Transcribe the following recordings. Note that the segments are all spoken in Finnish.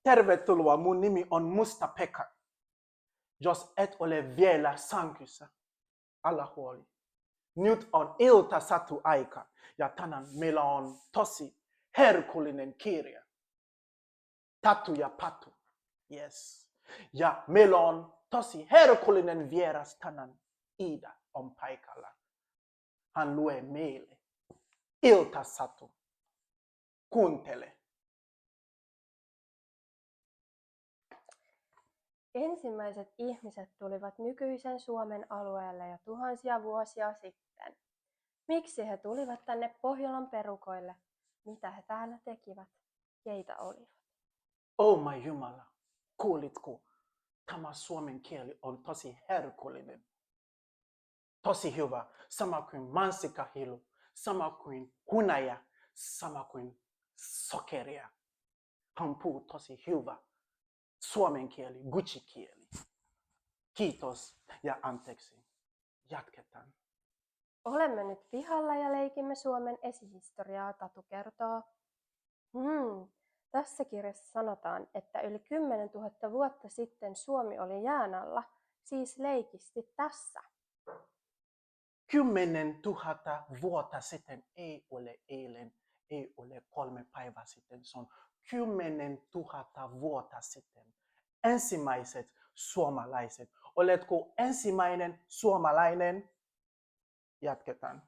Tervetuloa, mun nimi on Musta-Pekka. Jos et ole vielä sängyssä, älä huoli. Nyt on iltasatu-aika ja tänään meillä on tosi herkullinen kirja. Tatu ja Patu. Yes. Ja meillä on tosi herkullinen vieras tänään. Ida on paikalla. Hän lue meille. Iltasatu. Kuuntele. Ensimmäiset ihmiset tulivat nykyisen Suomen alueelle jo tuhansia vuosia sitten. Miksi he tulivat tänne Pohjolan perukoille? Mitä he täällä tekivät? Keitä olivat? Oh my Jumala, kuulitko? Tämä suomen kieli on tosi herkullinen. Tosi hyvä. Sama kuin mansikkahilu, sama kuin hunaja, sama kuin sokeria. Hän puhuu tosi hyvä. Suomen kieli, Gucci-kieli. Kiitos ja anteeksi. Jatketaan. Olemme nyt pihalla ja leikimme Suomen esihistoriaa, Tatu kertoo. Tässä kirjassa sanotaan, että yli 10 000 vuotta sitten Suomi oli jään alla, siis leikisti tässä. 10 000 vuotta sitten ei ole eilen, ei ole 3 päivää sitten. Se on 10 000 vuotta sitten. Ensimmäiset suomalaiset. Oletko ensimmäinen suomalainen? Jatketaan.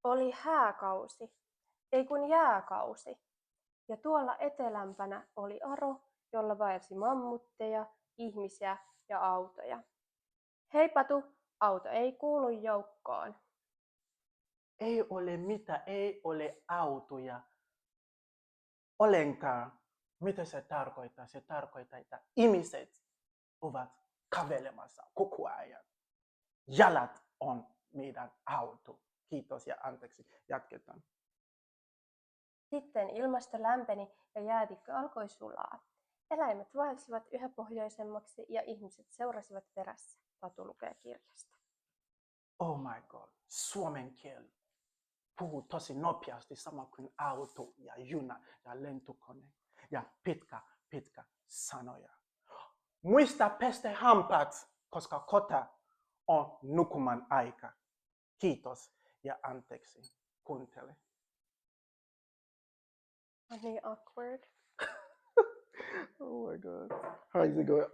Oli hääkausi, ei kun jääkausi. Ja tuolla etelämpänä oli aro, jolla vaelsi mammutteja, ihmisiä ja autoja. Hei Patu, auto ei kuulu joukkoon. Ei ole mitä, ei ole autoja. Ollenkaan. Mitä se tarkoittaa? Se tarkoittaa, että ihmiset ovat kävelemässä koko ajan. Jalat on meidän auto. Kiitos ja anteeksi. Jatketaan. Sitten ilmasto lämpeni ja jäätikkö alkoi sulaa. Eläimet vaelsivat yhä pohjoisemmaksi ja ihmiset seurasivat perässä. Tatu lukee kirjasta. Oh my god, suomen kieli puhuu tosi nopeasti sama kuin auto ja juna ja lentokone ja pitkä sanoja. Muista pestä hampaat, koska kota on nukuman aika. Kiitos ja anteeksi. Kuuntele. Niin awkward. Oh my god. How is it going?